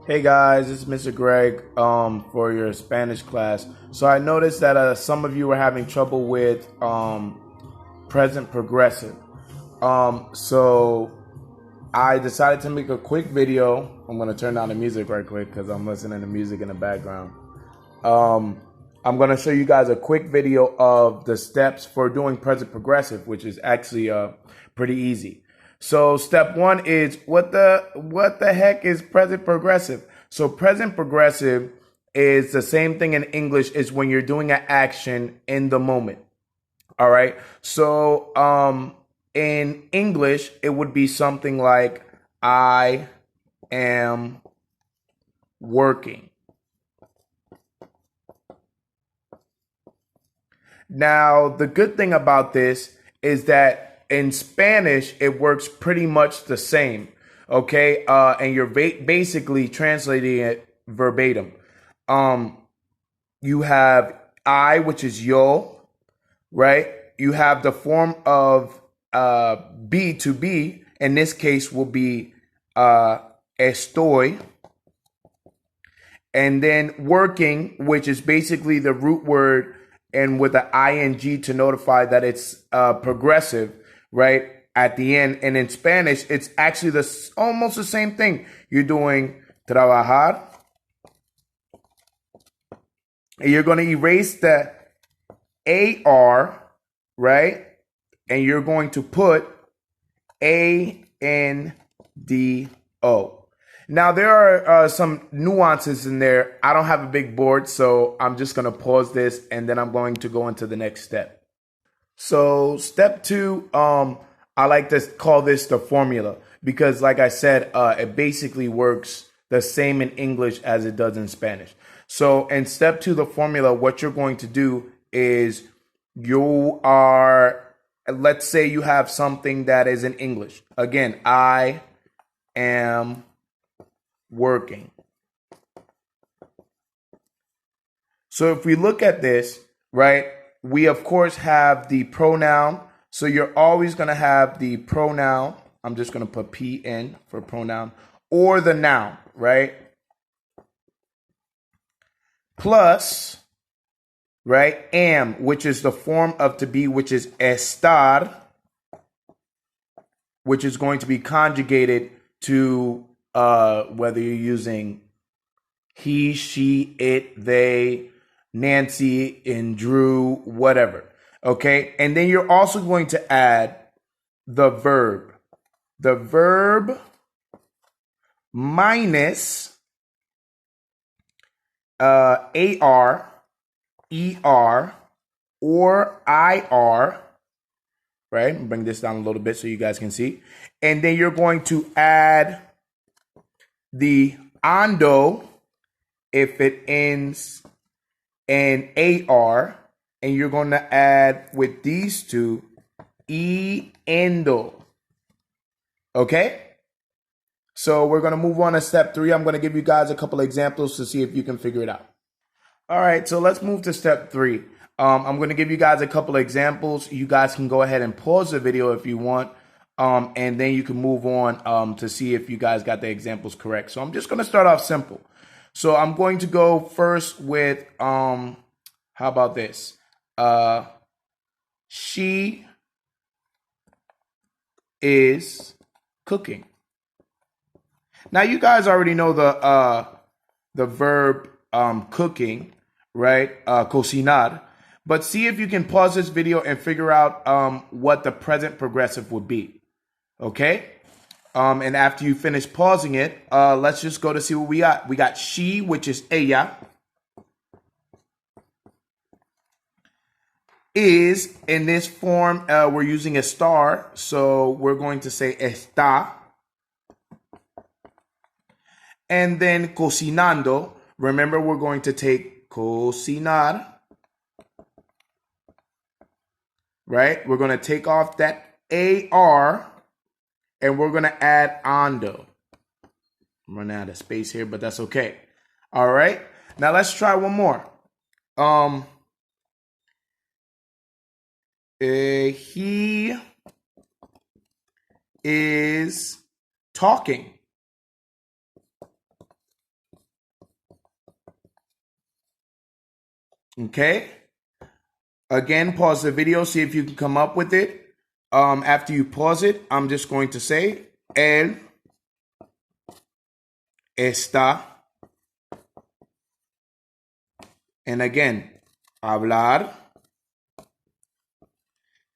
Hey guys, this is Mr. Greg for your Spanish class. So I noticed that some of you were having trouble with present progressive. So I decided to make a quick video. I'm going to turn down the music right quick because I'm listening to music in the background. I'm going to show you guys a quick video of the steps for doing present progressive, which is actually pretty easy. So step one is what the heck is present progressive? So present progressive is the same thing in English is when you're doing an action in the moment. All right. So in English it would be something like I am working. Now, the good thing about this is that in Spanish, it works pretty much the same. Okay. And you're basically translating it verbatim. Um, you have I, which is yo, right? You have the form of be to be. In this case, will be estoy. And then working, which is basically the root word and with the ing to notify that it's progressive, right? At the end. And in Spanish, it's actually almost the same thing. You're doing trabajar. And you're going to erase the AR, right? And you're going to put ANDO. Now, there are some nuances in there. I don't have a big board, so I'm just going to pause this and then I'm going to go into the next step. So step two, I like to call this the formula because like I said, it basically works the same in English as it does in Spanish. So in step two, the formula, what you're going to do is let's say you have something that is in English. Again, I am working. So if we look at this, right, we of course have the pronoun. So you're always going to have the pronoun. I'm just going to put PN for pronoun or the noun, right? Plus, right, am, which is the form of to be, which is estar, which is going to be conjugated to whether you're using he, she, it, they, Nancy, and Drew, whatever. Okay. And then you're also going to add the verb. The verb minus AR, ER, or IR. Right? Bring this down a little bit so you guys can see. And then you're going to add the ando if it ends in AR, and you're going to add with these two endo. Okay? So we're going to move on to step three. I'm going to give you guys a couple of examples to see if you can figure it out. All right, so let's move to step three. I'm going to give you guys a couple of examples. You guys can go ahead and pause the video if you want, and then you can move on to see if you guys got the examples correct. So I'm just going to start off simple. So I'm going to go first with, how about this? She is cooking. Now you guys already know the verb cooking, right? Cocinar. But see if you can pause this video and figure out what the present progressive would be. Okay? And after you finish pausing it, let's just go to see what we got. We got she, which is ella. Is in this form, we're using a star. So we're going to say está. And then cocinando. Remember, we're going to take cocinar. Right? We're going to take off that AR and we're going to add ando. I'm running out of space here, but that's okay. All right. Now let's try one more. He is talking. Okay. Again, pause the video, see if you can come up with it. After you pause it, I'm just going to say, él está. And again, hablar.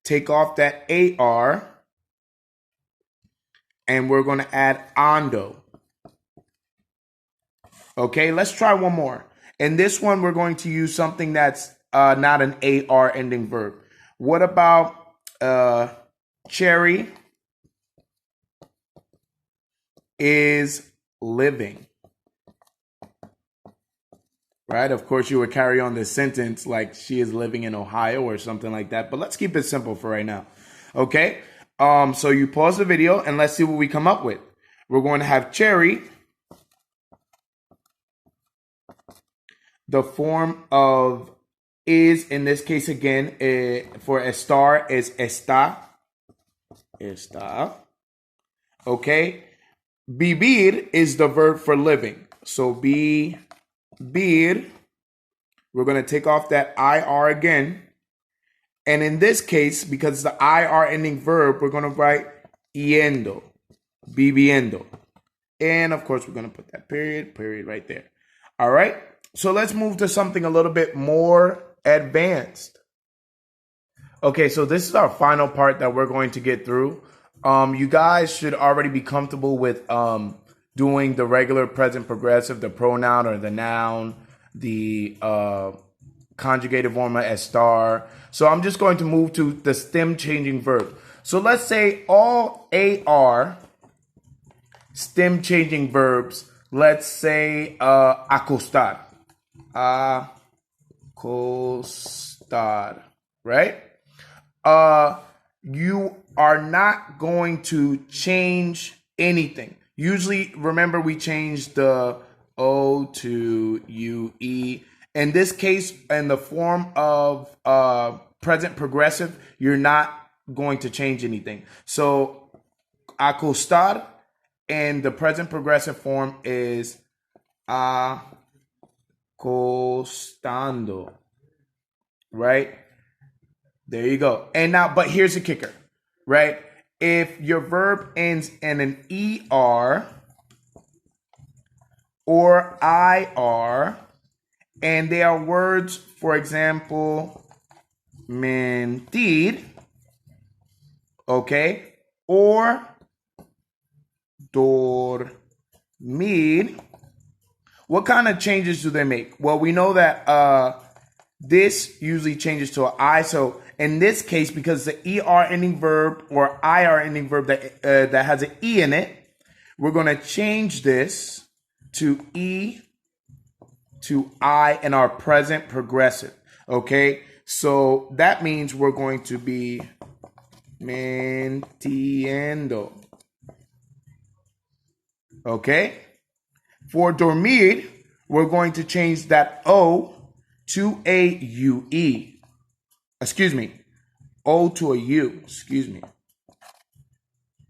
Take off that AR. And we're going to add ando. Okay, let's try one more. In this one, we're going to use something that's not an AR ending verb. What about Cherry is living? Right? Of course, you would carry on this sentence like she is living in Ohio or something like that. But let's keep it simple for right now. Okay? So you pause the video and let's see what we come up with. We're going to have Cherry. The form of is, in this case again, for estar is está. Está. Okay. Vivir is the verb for living. So vivir. We're going to take off that IR again. And in this case, because it's the IR ending verb, we're going to write yendo. Viviendo. And of course, we're going to put that period right there. All right. So let's move to something a little bit more advanced. Okay, so this is our final part that we're going to get through. You guys should already be comfortable with doing the regular present progressive, the pronoun or the noun, the conjugated form of estar. So I'm just going to move to the stem changing verb. So let's say all AR stem changing verbs. Let's say acostar. Acostar, right? You are not going to change anything. Usually, remember, we change the O to UE. In this case, in the form of present progressive, you're not going to change anything. So, acostar, and the present progressive form is acostando, right? There you go. And now, but here's the kicker, right? If your verb ends in an ER or IR, and they are words, for example, mentir, okay, or dormir, what kind of changes do they make? Well, we know that this usually changes to an I. So in this case, because the ER ending verb or IR ending verb that has an E in it, we're going to change this to E to I in our present progressive. Okay, so that means we're going to be mintiendo. Okay, for dormir, we're going to change that O to a UE. Excuse me, O to a U. Excuse me.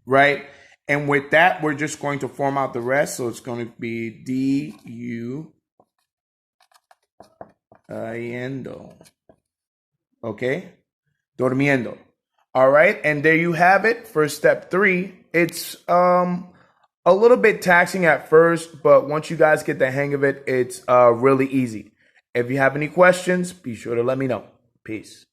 Right? And with that, we're just going to form out the rest. So it's going to be DU. Okay? Dormiendo. All right? And there you have it for step 3. It's a little bit taxing at first, but once you guys get the hang of it, it's really easy. If you have any questions, be sure to let me know. Peace.